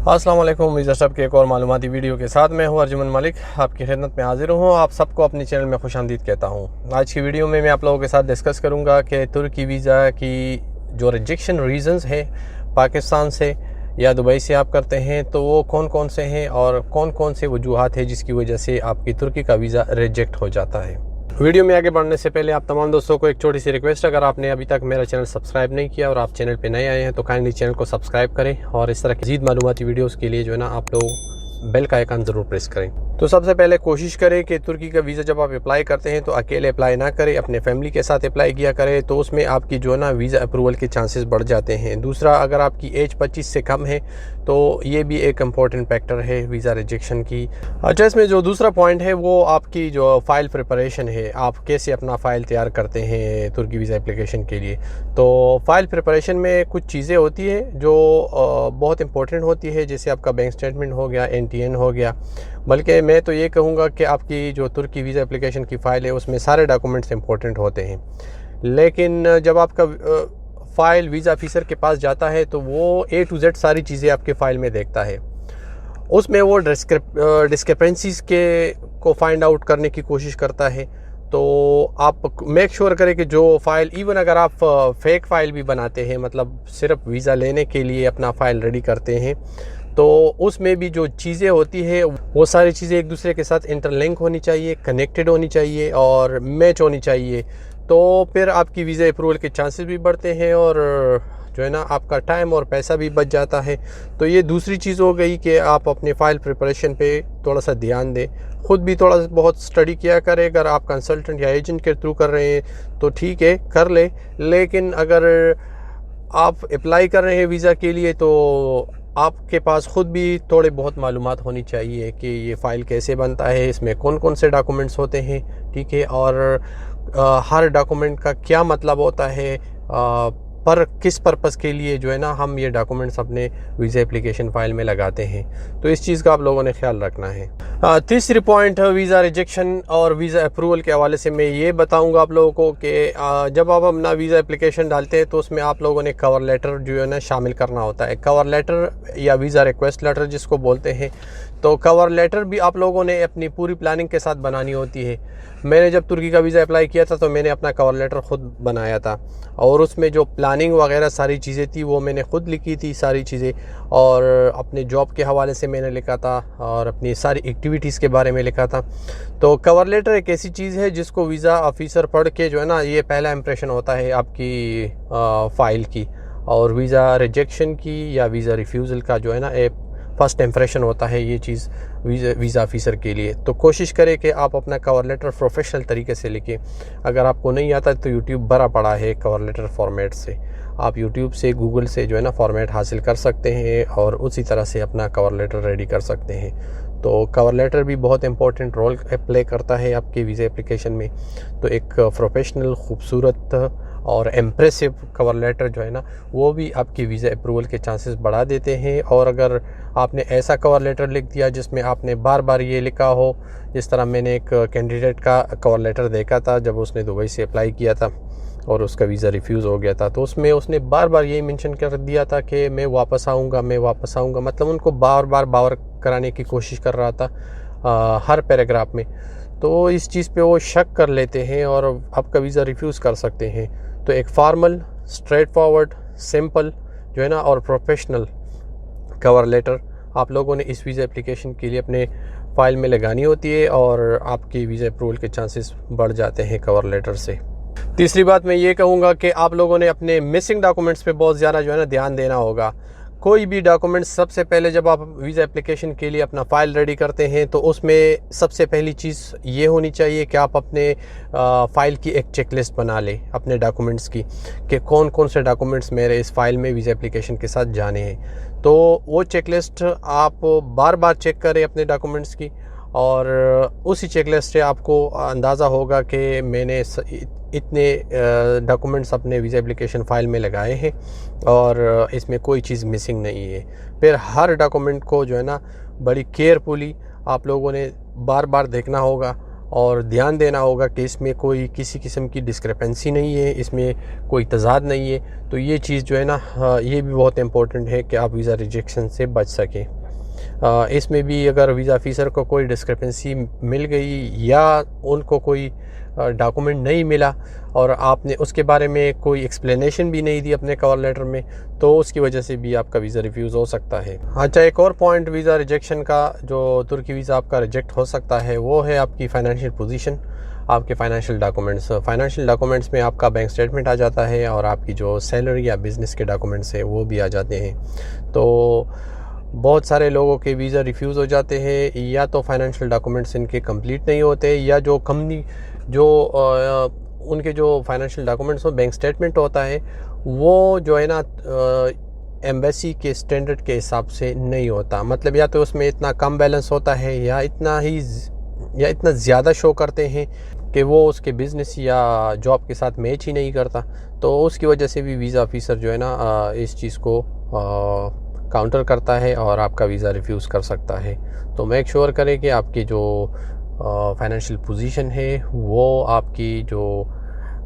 अस्सलाम वालेकुम। Visa stop के एक और मालूमाती वीडियो के साथ मैं हूं अर्जुमन मलिक, आपकी खिदमत में हाजिर हूं। आप सबको अपने चैनल में खुशामदीद कहता हूं। आज की वीडियो में मैं आप लोगों के साथ डिस्कस करूंगा कि तुर्की वीज़ा की जो रिजेक्शन रीज़न्स हैं पाकिस्तान से या दुबई से आप करते हैं तो वो कौन कौन से हैं और कौन कौन से वजूहात हैं जिसकी वजह से आपकी तुर्की का वीज़ा रिजेक्ट हो जाता है। वीडियो में आगे बढ़ने से पहले आप तमाम दोस्तों को एक छोटी सी रिक्वेस्ट, अगर आपने अभी तक मेरा चैनल सब्सक्राइब नहीं किया और आप चैनल पे नए आए हैं तो काइंडली चैनल को सब्सक्राइब करें और इस तरह की मज़ीद मालूमाती वीडियोस के लिए जो है ना आप लोग बेल का आइकन ज़रूर प्रेस करें। तो सबसे पहले कोशिश करें कि तुर्की का वीज़ा जब आप अप्लाई करते हैं तो अकेले अप्लाई ना करें, अपने फैमिली के साथ अप्लाई किया करें, तो उसमें आपकी जो है ना वीज़ा अप्रूवल के चांसेस बढ़ जाते हैं। दूसरा, अगर आपकी एज 25 से कम है तो ये भी एक इम्पॉर्टेंट फैक्टर है वीज़ा रिजेक्शन की। अच्छा, इसमें जो दूसरा पॉइंट है वो आपकी जो फ़ाइल प्रिपरेशन है, आप कैसे अपना फ़ाइल तैयार करते हैं तुर्की वीज़ा एप्लीकेशन के लिए। तो फ़ाइल प्रिपरेशन में कुछ चीज़ें होती है जो बहुत इंपॉर्टेंट होती है, जैसे आपका बैंक स्टेटमेंट हो गया, NTN हो गया। बल्कि मैं तो ये कहूँगा कि आपकी जो तुर्की वीज़ा एप्लीकेशन की फ़ाइल है उसमें सारे डॉक्यूमेंट्स इंपॉर्टेंट होते हैं, लेकिन जब आपका फ़ाइल वीज़ा ऑफिसर के पास जाता है तो वो A to Z सारी चीज़ें आपके फ़ाइल में देखता है। उसमें वो डिस्क्रिपेंसीज़ को फाइंड आउट करने की कोशिश करता है। तो आप मेक श्योर करें कि जो फ़ाइल, इवन अगर आप फेक फ़ाइल भी बनाते हैं, मतलब सिर्फ वीज़ा लेने के लिए अपना फ़ाइल रेडी करते हैं, तो उसमें भी जो चीज़ें होती है वो सारी चीज़ें एक दूसरे के साथ इंटरलिंक होनी चाहिए, कनेक्टेड होनी चाहिए और मैच होनी चाहिए। तो फिर आपकी वीज़ा अप्रूवल के चांसेस भी बढ़ते हैं और जो है ना आपका टाइम और पैसा भी बच जाता है। तो ये दूसरी चीज़ हो गई कि आप अपने फ़ाइल प्रिपरेशन पे थोड़ा सा ध्यान दें, ख़ुद भी थोड़ा बहुत स्टडी किया करें। अगर आप कंसल्टेंट या एजेंट के थ्रू कर रहे हैं तो ठीक है, कर ले, लेकिन अगर आप अप्लाई कर रहे हैं वीज़ा के लिए तो आपके पास ख़ुद भी थोड़े बहुत मालूमात होनी चाहिए कि ये फ़ाइल कैसे बनता है, इसमें कौन कौन से डॉक्यूमेंट्स होते हैं, ठीक है, और हर डॉक्यूमेंट का क्या मतलब होता है, पर किस पर्पज़ के लिए जो है ना हम ये डॉक्यूमेंट्स अपने वीज़ा एप्लीकेशन फ़ाइल में लगाते हैं। तो इस चीज़ का आप लोगों ने ख्याल रखना है। तीसरी पॉइंट वीज़ा रिजेक्शन और वीज़ा अप्रूवल के हवाले से मैं ये बताऊंगा आप लोगों को कि जब आप अपना वीज़ा एप्लीकेशन डालते हैं तो उसमें आप लोगों ने कवर लेटर जो है ना शामिल करना होता है। कवर लेटर या वीज़ा रिक्वेस्ट लेटर जिसको बोलते हैं, तो कवर लेटर भी आप लोगों ने अपनी पूरी प्लानिंग के साथ बनानी होती है। मैंने जब तुर्की का वीज़ा अप्लाई किया था तो मैंने अपना कवर लेटर ख़ुद बनाया था और उसमें जो प्लानिंग वगैरह सारी चीज़ें थी वो मैंने ख़ुद लिखी थी सारी चीज़ें, और अपने जॉब के हवाले से मैंने लिखा था और अपनी सारी एक्टिविटीज़ के बारे में लिखा था। तो कवर लेटर एक ऐसी चीज़ है जिसको वीज़ा ऑफिसर पढ़ के जो है ना, ये पहला इंप्रेशन होता है आपकी फ़ाइल की, और वीज़ा रिजेक्शन की या वीज़ा रिफ्यूज़ल का जो है ना एक फ़र्स्ट इंप्रेशन होता है ये चीज़ वीज़ा ऑफिसर के लिए। तो कोशिश करें कि आप अपना कवर लेटर प्रोफेशनल तरीके से लिखें। अगर आपको नहीं आता तो यूट्यूब भरा पड़ा है कवर लेटर फॉर्मेट से, आप यूट्यूब से, गूगल से जो है ना फॉर्मेट हासिल कर सकते हैं और उसी तरह से अपना कवर लेटर रेडी कर सकते हैं। तो कवर लेटर भी बहुत इंपॉर्टेंट रोल प्ले करता है आपके वीज़ा एप्लीकेशन में। तो एक प्रोफेशनल, खूबसूरत और इम्प्रेसिव कवर लेटर जो है ना वो भी आपकी वीज़ा अप्रूवल के चांसेस बढ़ा देते हैं। और अगर आपने ऐसा कवर लेटर लिख दिया जिसमें आपने बार बार ये लिखा हो, जिस तरह मैंने एक कैंडिडेट का कवर लेटर देखा था जब उसने दुबई से अप्लाई किया था और उसका वीज़ा रिफ्यूज़ हो गया था, तो उसमें उसने बार बार यही मेंशन कर दिया था कि मैं वापस आऊँगा, मैं वापस आऊँगा, मतलब उनको बार बार बावर कराने की कोशिश कर रहा था हर पैराग्राफ में। तो इस चीज़ पे वो शक कर लेते हैं और आपका वीज़ा रिफ्यूज़ कर सकते हैं। तो एक फार्मल, स्ट्रेट फॉरवर्ड, सिंपल जो है ना और प्रोफेशनल कवर लेटर आप लोगों ने इस वीज़ा एप्लीकेशन के लिए अपने फ़ाइल में लगानी होती है और आपकी वीज़ा अप्रूवल के चांसेस बढ़ जाते हैं कवर लेटर से। तीसरी बात मैं ये कहूँगा कि आप लोगों ने अपने मिसिंग डॉक्यूमेंट्स पे बहुत ज़्यादा जो है ना ध्यान देना होगा। कोई भी डॉक्यूमेंट्स, सबसे पहले जब आप वीज़ा एप्लीकेशन के लिए अपना फ़ाइल रेडी करते हैं तो उसमें सबसे पहली चीज़ ये होनी चाहिए कि आप अपने फ़ाइल की एक चेकलिस्ट बना लें अपने डॉक्यूमेंट्स की, कि कौन कौन से डॉक्यूमेंट्स मेरे इस फ़ाइल में वीज़ा एप्लीकेशन के साथ जाने हैं। तो वो चेकलिस्ट आप बार बार चेक करें अपने डॉक्यूमेंट्स की, और उसी चेकलिस्ट से आपको अंदाज़ा होगा कि मैंने इतने डॉक्यूमेंट्स अपने वीज़ा एप्लीकेशन फ़ाइल में लगाए हैं और इसमें कोई चीज़ मिसिंग नहीं है। फिर हर डॉक्यूमेंट को जो है ना बड़ी केयरफुली आप लोगों ने बार बार देखना होगा और ध्यान देना होगा कि इसमें कोई किसी किस्म की डिस्क्रिपेंसी नहीं है, इसमें कोई तज़ाद नहीं है। तो ये चीज़ जो है ना ये भी बहुत इम्पोर्टेंट है कि आप वीज़ा रिजेक्शन से बच सकें। इसमें भी अगर वीज़ा ऑफिसर को कोई डिस्क्रिपेंसी मिल गई या उनको कोई डॉक्यूमेंट नहीं मिला और आपने उसके बारे में कोई एक्सप्लेनेशन भी नहीं दी अपने कवर लेटर में, तो उसकी वजह से भी आपका वीज़ा रिफ्यूज़ हो सकता है। अच्छा, एक और पॉइंट वीज़ा रिजेक्शन का जो तुर्की वीज़ा आपका रिजेक्ट हो सकता है वो है आपकी फ़ाइनेंशियल पोजीशन, आपके फ़ाइनेंशियल डॉक्यूमेंट्स में आपका बैंक स्टेटमेंट आ जाता है और आपकी जो सैलरी या बिज़नेस के डॉक्यूमेंट्स है वो भी आ जाते हैं। तो बहुत सारे लोगों के वीज़ा रिफ्यूज़ हो जाते हैं, या तो फाइनेंशियल डॉक्यूमेंट्स इनके कंप्लीट नहीं होते, या जो कंपनी जो उनके जो फाइनेंशियल डॉक्यूमेंट्स हो, बैंक स्टेटमेंट होता है वो जो है ना एम्बेसी के स्टैंडर्ड के हिसाब से नहीं होता। मतलब या तो उसमें इतना कम बैलेंस होता है या इतना ज़्यादा शो करते हैं कि वो उसके बिज़नेस या जॉब के साथ मैच ही नहीं करता। तो उसकी वजह से भी वीज़ा ऑफिसर जो है ना इस चीज़ को काउंटर करता है और आपका वीज़ा रिफ्यूज़ कर सकता है। तो मेक श्योर करें कि आपकी जो फाइनेंशियल पोजीशन है वो आपकी जो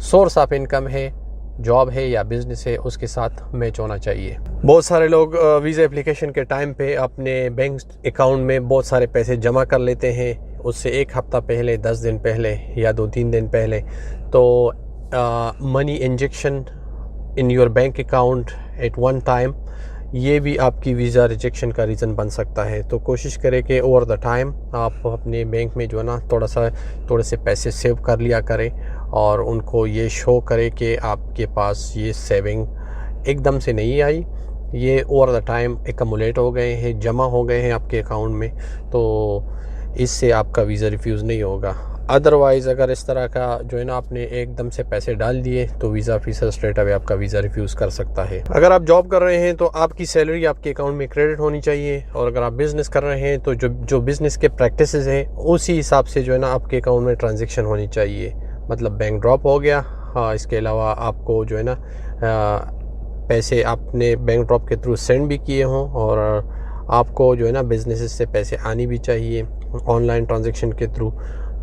सोर्स ऑफ इनकम है, जॉब है या बिज़नेस है, उसके साथ मैच होना चाहिए। बहुत सारे लोग वीज़ा एप्लीकेशन के टाइम पे अपने बैंक अकाउंट में बहुत सारे पैसे जमा कर लेते हैं, उससे एक हफ़्ता पहले, 10 दिन पहले या 2-3 दिन पहले। तो money injection in your bank account at one time, ये भी आपकी वीज़ा रिजेक्शन का रीज़न बन सकता है। तो कोशिश करें कि ओवर द टाइम आप अपने बैंक में जो है ना थोड़े से पैसे सेव कर लिया करें और उनको ये शो करें कि आपके पास ये सेविंग एकदम से नहीं आई, ये ओवर द टाइम एकमुलेट हो गए हैं, जमा हो गए हैं आपके अकाउंट में। तो इससे आपका वीज़ा रिफ्यूज़ नहीं होगा। अदरवाइज़ अगर इस तरह का जो है ना आपने एकदम से पैसे डाल दिए तो वीज़ा ऑफिसर स्ट्रेट अवे आपका वीज़ा रिफ्यूज़ कर सकता है। अगर आप जॉब कर रहे हैं तो आपकी सैलरी आपके अकाउंट में क्रेडिट होनी चाहिए, और अगर आप बिज़नेस कर रहे हैं तो जो बिज़नेस के प्रैक्टिसेस हैं उसी हिसाब से जो है ना आपके अकाउंट में ट्रांजेक्शन होनी चाहिए। मतलब बैंक ड्रॉप हो गया, हाँ, इसके अलावा आपको जो है ना पैसे आपने बैंक ड्रॉप के थ्रू सेंड भी किए हों, और आपको जो है ना बिजनेस से पैसे आनी भी चाहिए ऑनलाइन ट्रांजैक्शन के थ्रू,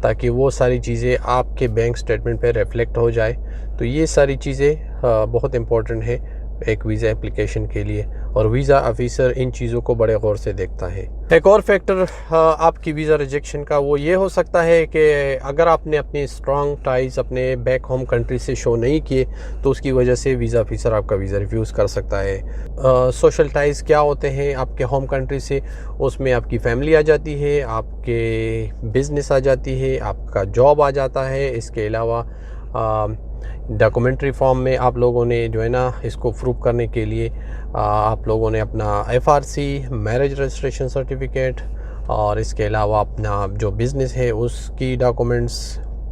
ताकि वो सारी चीज़ें आपके बैंक स्टेटमेंट पे रिफ्लेक्ट हो जाए। तो ये सारी चीज़ें बहुत इम्पोर्टेंट है एक वीज़ा एप्लीकेशन के लिए, और वीज़ा ऑफिसर इन चीज़ों को बड़े गौर से देखता है। एक और फैक्टर आपकी वीज़ा रिजेक्शन का वो ये हो सकता है कि अगर आपने अपनी स्ट्रॉन्ग टाइज अपने बैक होम कंट्री से शो नहीं किए तो उसकी वजह से वीज़ा ऑफिसर आपका वीज़ा रिफ्यूज़ कर सकता है। सोशल टाइज क्या होते हैं आपके होम कंट्री से? उसमें आपकी फैमिली आ जाती है, आपके बिज़नेस आ जाती है, आपका जॉब आ जाता है। इसके अलावा डॉक्यूमेंट्री फॉर्म में आप लोगों ने जो है ना इसको प्रूव करने के लिए आप लोगों ने अपना FRC, मैरिज रजिस्ट्रेशन सर्टिफिकेट, और इसके अलावा अपना जो बिज़नेस है उसकी डॉक्यूमेंट्स,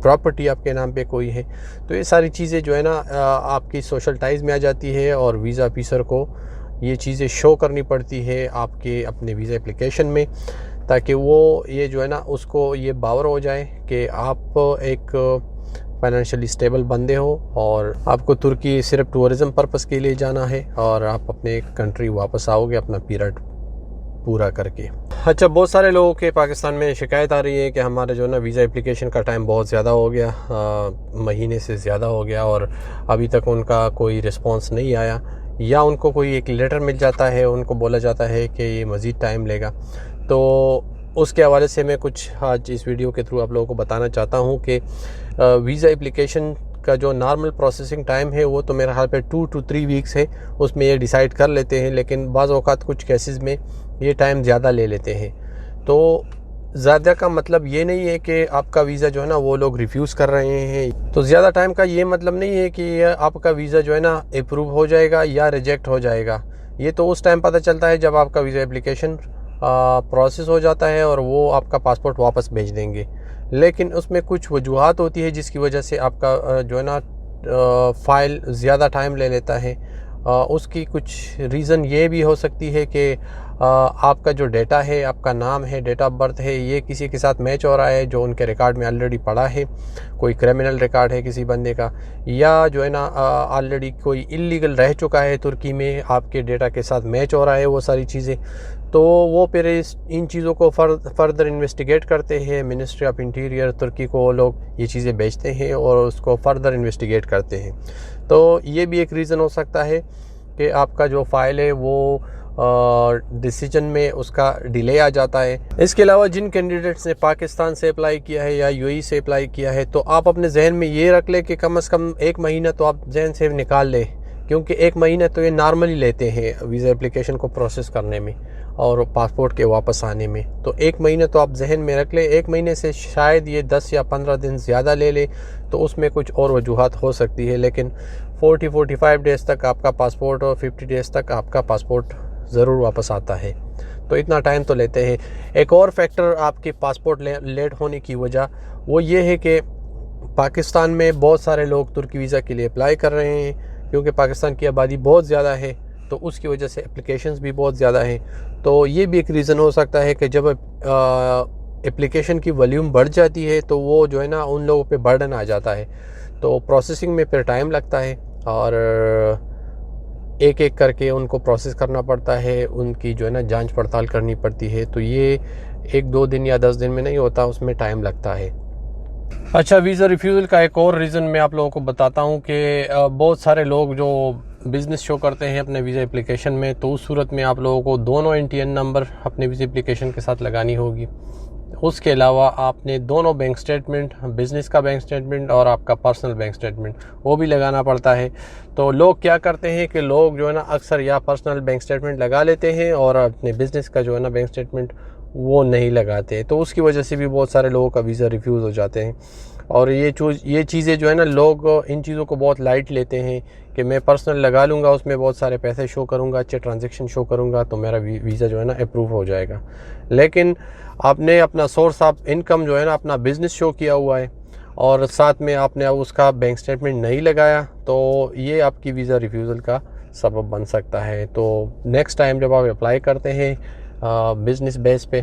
प्रॉपर्टी आपके नाम पे कोई है, तो ये सारी चीज़ें जो है ना आपकी सोशल टाइज में आ जाती है, और वीज़ा ऑफिसर को ये चीज़ें शो करनी पड़ती है आपके अपने वीज़ा एप्लीकेशन में, ताकि वो ये जो है ना उसको ये बावर हो जाए कि आप एक फाइनेंशियली स्टेबल बंदे हो और आपको तुर्की सिर्फ टूरिज़म पर्पस के लिए जाना है, और आप अपने कंट्री वापस आओगे अपना पीरियड पूरा करके। अच्छा, बहुत सारे लोगों के पाकिस्तान में शिकायत आ रही है कि हमारा जो है ना वीज़ा एप्लीकेशन का टाइम बहुत ज़्यादा हो गया, महीने से ज़्यादा हो गया, और अभी तक उनका कोई रिस्पॉन्स नहीं आया, या उनको कोई एक लेटर मिल जाता है, उनको बोला जाता है कि ये मज़ीद टाइम लेगा। तो उसके हवाले से मैं कुछ आज इस वीडियो के थ्रू आप लोगों को बताना चाहता हूँ कि वीज़ा एप्लीकेशन का जो नॉर्मल प्रोसेसिंग टाइम है वो तो मेरे ख्याल पे 2 to 3 वीक्स है, उसमें ये डिसाइड कर लेते हैं, लेकिन बाज़ औक़ात कुछ केसेस में ये टाइम ज़्यादा ले लेते हैं। तो ज़्यादा का मतलब ये नहीं है कि आपका वीज़ा जो है ना वो लोग रिफ्यूज़ कर रहे हैं। तो ज़्यादा टाइम का ये मतलब नहीं है कि आपका वीज़ा जो है ना अप्रूव हो जाएगा या रिजेक्ट हो जाएगा। ये तो उस टाइम पता चलता है जब आपका वीज़ा एप्लीकेशन प्रोसेस हो जाता है और वो आपका पासपोर्ट वापस भेज देंगे। लेकिन उसमें कुछ वजूहात होती है जिसकी वजह से आपका जो है ना फ़ाइल ज़्यादा टाइम ले लेता है। उसकी कुछ रीज़न ये भी हो सकती है कि आपका जो डेटा है, आपका नाम है, डेट ऑफ बर्थ है, ये किसी के साथ मैच हो रहा है जो उनके रिकॉर्ड में ऑलरेडी पड़ा है, कोई क्रिमिनल रिकॉर्ड है किसी बंदे का, या जो है ना ऑलरेडी कोई इलीगल रह चुका है तुर्की में, आपके डेटा के साथ मैच हो रहा है वो सारी चीज़ें। तो वो फिर इन चीज़ों को फर्दर इन्वेस्टिगेट करते हैं। मिनिस्ट्री ऑफ इंटीरियर तुर्की को लोग ये चीज़ें बेचते हैं और उसको फर्दर इन्वेस्टिगेट करते हैं। तो ये भी एक रीज़न हो सकता है कि आपका जो फ़ाइल है वो डिसीजन में उसका डिले आ जाता है। इसके अलावा जिन कैंडिडेट्स ने पाकिस्तान से अप्लाई किया है या यूएई से अप्लाई किया है, तो आप अपने जहन में ये रख लें कि कम से कम 1 महीना तो आप जहन से निकाल लें, क्योंकि 1 महीना तो ये नॉर्मली लेते हैं वीज़ा एप्लीकेशन को प्रोसेस करने में और पासपोर्ट के वापस आने में। तो 1 महीना तो आप जहन में रख लें। 1 महीने से शायद ये 10 या 15 दिन ज़्यादा ले ले, तो उसमें कुछ और वजूहात हो सकती है, लेकिन 40-45 डेज़ तक आपका पासपोर्ट और 50 डेज़ तक आपका पासपोर्ट ज़रूर वापस आता है। तो इतना टाइम तो लेते हैं। एक और फैक्टर आपके पासपोर्ट लेट होने की वजह वो ये है कि पाकिस्तान में बहुत सारे लोग तुर्की वीज़ा के लिए अप्लाई कर रहे हैं, क्योंकि पाकिस्तान की आबादी बहुत ज़्यादा है, तो उसकी वजह से एप्लीकेशंस भी बहुत ज़्यादा हैं। तो ये भी एक रीज़न हो सकता है कि जब एप्लीकेशन की वॉल्यूम बढ़ जाती है तो वो जो है ना उन लोगों पे बर्डन आ जाता है, तो प्रोसेसिंग में फिर टाइम लगता है और एक एक करके उनको प्रोसेस करना पड़ता है, उनकी जो है ना जांच पड़ताल करनी पड़ती है। तो ये 1-2 दिन या 10 दिन में नहीं होता, उसमें टाइम लगता है। अच्छा, वीज़ा रिफ्यूज़ल का एक और रीज़न मैं आप लोगों को बताता हूँ कि बहुत सारे लोग जो बिज़नेस शो करते हैं अपने वीज़ा एप्लीकेशन में, तो उस सूरत में आप लोगों को दोनों एनटीएन नंबर अपने वीज़ा एप्लीकेशन के साथ लगानी होगी। उसके अलावा आपने दोनों बैंक स्टेटमेंट, बिज़नेस का बैंक स्टेटमेंट और आपका पर्सनल बैंक स्टेटमेंट, वो भी लगाना पड़ता है। तो लोग क्या करते हैं कि लोग जो है ना अक्सर या पर्सनल बैंक स्टेटमेंट लगा लेते हैं और अपने बिज़नेस का जो है ना बैंक स्टेटमेंट वो नहीं लगाते, तो उसकी वजह से भी बहुत सारे लोगों का वीज़ा रिफ्यूज़ हो जाते हैं। और ये चीज़ें जो है ना लोग इन चीज़ों को बहुत लाइट लेते हैं कि मैं पर्सनल लगा लूँगा, उसमें बहुत सारे पैसे शो करूँगा, अच्छे ट्रांजैक्शन शो करूँगा, तो मेरा वीज़ा जो है ना अप्रूव हो जाएगा। लेकिन आपने अपना सोर्स ऑफ इनकम जो है ना अपना बिज़नेस शो किया हुआ है और साथ में आपने अब उसका बैंक स्टेटमेंट नहीं लगाया, तो ये आपकी वीज़ा रिफ्यूज़ल का सबब बन सकता है। तो नेक्स्ट टाइम जब आप अप्लाई करते हैं बिज़नेस बेस पे,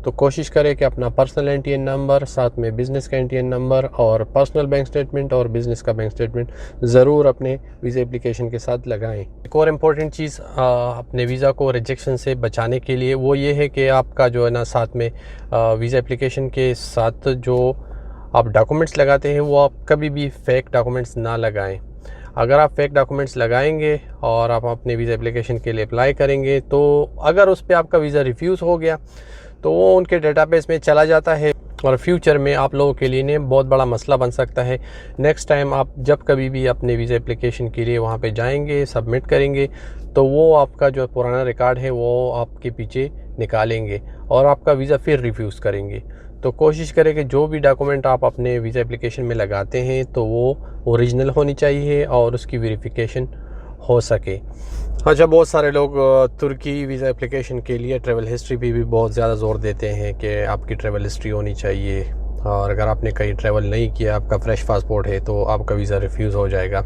तो कोशिश करें कि अपना पर्सनल एनटीएन नंबर, साथ में बिज़नेस का एनटीएन नंबर और पर्सनल बैंक स्टेटमेंट और बिज़नेस का बैंक स्टेटमेंट ज़रूर अपने वीज़ा एप्लीकेशन के साथ लगाएं। एक और इम्पॉर्टेंट चीज़ अपने वीज़ा को रिजेक्शन से बचाने के लिए वो ये है कि आपका जो है ना साथ में वीज़ा एप्लीकेशन के साथ जो आप डॉक्यूमेंट्स लगाते हैं वो आप कभी भी फेक डॉक्यूमेंट्स ना लगाएं। अगर आप फेक डॉक्यूमेंट्स लगाएंगे और आप अपने वीज़ा एप्लीकेशन के लिए अप्लाई करेंगे, तो अगर उस पर आपका वीज़ा रिफ्यूज़ हो गया तो वो उनके डेटाबेस में चला जाता है और फ्यूचर में आप लोगों के लिए बहुत बड़ा मसला बन सकता है। नेक्स्ट टाइम आप जब कभी भी अपने वीज़ा एप्लीकेशन के लिए वहाँ पे जाएंगे, सबमिट करेंगे, तो वो आपका जो पुराना रिकॉर्ड है वो आपके पीछे निकालेंगे और आपका वीज़ा फिर रिफ्यूज़ करेंगे। तो कोशिश करें कि जो भी डॉक्यूमेंट आप अपने वीज़ा एप्लीकेशन में लगाते हैं तो वो ओरिजिनल होनी चाहिए और उसकी वेरिफिकेशन हो सके। अच्छा, बहुत सारे लोग तुर्की वीज़ा एप्लीकेशन के लिए ट्रैवल हिस्ट्री पे भी बहुत ज़्यादा ज़ोर देते हैं कि आपकी ट्रैवल हिस्ट्री होनी चाहिए, और अगर आपने कहीं ट्रैवल नहीं किया, आपका फ्रेश पासपोर्ट है, तो आपका वीज़ा रिफ्यूज़ हो जाएगा।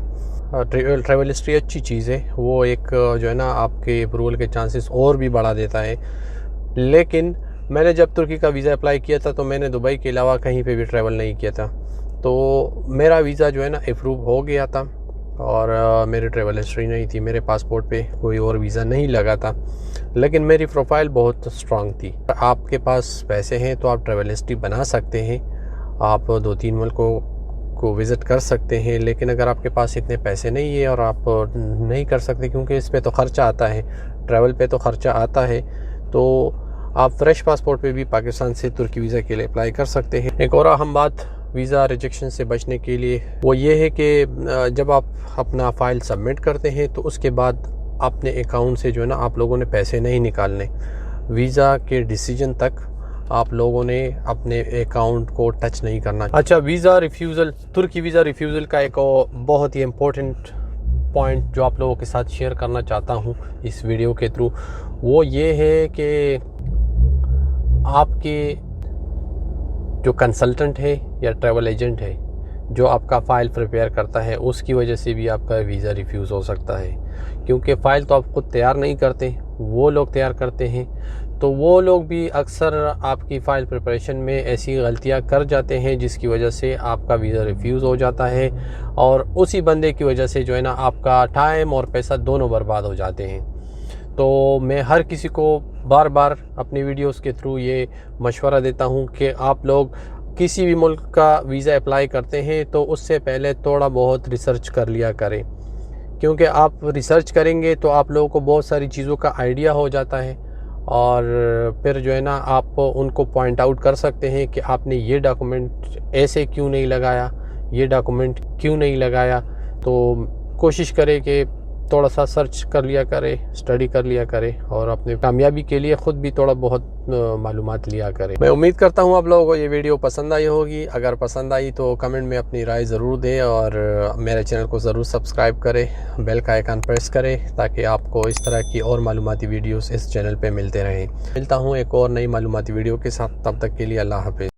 ट्रैवल हिस्ट्री अच्छी चीज़ है, वो एक जो है ना आपके अप्रूवल के चांसेस और भी बढ़ा देता है। लेकिन मैंने जब तुर्की का वीज़ा अप्लाई किया था तो मैंने दुबई के अलावा कहीं पे भी ट्रैवल नहीं किया था, तो मेरा वीज़ा जो है ना अप्रूव हो गया था और मेरी ट्रैवल हिस्ट्री नहीं थी, मेरे पासपोर्ट पे कोई और वीज़ा नहीं लगा था, लेकिन मेरी प्रोफाइल बहुत स्ट्रांग थी। आपके पास पैसे हैं तो आप ट्रैवल हिस्ट्री बना सकते हैं, आप 2-3 मुल्कों को विज़िट कर सकते हैं। लेकिन अगर आपके पास इतने पैसे नहीं है और आप नहीं कर सकते, क्योंकि इस पे तो ख़र्चा आता है, ट्रैवल पे तो ख़र्चा आता है, तो आप फ्रेश पासपोर्ट पे भी पाकिस्तान से तुर्की वीज़ा के लिए अप्लाई कर सकते हैं। एक और अहम बात वीज़ा रिजेक्शन से बचने के लिए वो ये है कि जब आप अपना फ़ाइल सबमिट करते हैं तो उसके बाद अपने अकाउंट से जो है ना आप लोगों ने पैसे नहीं निकालने। वीज़ा के डिसीजन तक आप लोगों ने अपने अकाउंट को टच नहीं करना। अच्छा, वीज़ा रिफ्यूज़ल, तुर्की वीज़ा रिफ्यूज़ल का एक बहुत ही इम्पोर्टेंट पॉइंट जो आप लोगों के साथ शेयर करना चाहता हूँ इस वीडियो के थ्रू, वो ये है कि आपके जो कंसल्टेंट है या ट्रैवल एजेंट है जो आपका फ़ाइल प्रिपेयर करता है, उसकी वजह से भी आपका वीज़ा रिफ्यूज़ हो सकता है, क्योंकि फ़ाइल तो आप खुद तैयार नहीं करते, वो लोग तैयार करते हैं। तो वो लोग भी अक्सर आपकी फ़ाइल प्रिपरेशन में ऐसी गलतियां कर जाते हैं जिसकी वजह से आपका वीज़ा रिफ्यूज़ हो जाता है, और उसी बंदे की वजह से जो है ना आपका टाइम और पैसा दोनों बर्बाद हो जाते हैं। तो मैं हर किसी को बार बार अपनी वीडियोस के थ्रू ये मशवरा देता हूँ कि आप लोग किसी भी मुल्क का वीज़ा अप्लाई करते हैं तो उससे पहले थोड़ा बहुत रिसर्च कर लिया करें, क्योंकि आप रिसर्च करेंगे तो आप लोगों को बहुत सारी चीज़ों का आइडिया हो जाता है और फिर जो है ना आप उनको पॉइंट आउट कर सकते हैं कि आपने ये डॉक्यूमेंट ऐसे क्यों नहीं लगाया, ये डॉक्यूमेंट क्यों नहीं लगाया। तो कोशिश करें कि थोड़ा सा सर्च कर लिया करें, स्टडी कर लिया करें और अपने कामयाबी के लिए ख़ुद भी थोड़ा बहुत मालूमात लिया करें। मैं उम्मीद करता हूँ आप लोगों को ये वीडियो पसंद आई होगी। अगर पसंद आई तो कमेंट में अपनी राय ज़रूर दें और मेरे चैनल को ज़रूर सब्सक्राइब करें, बेल का आइकन प्रेस करें ताकि आपको इस तरह की और मालूमाती वीडियोस इस चैनल पे मिलते रहें। मिलता हूँ एक और नई मालूमाती वीडियो के साथ, तब तक के लिए अल्लाह हाफ़िज़।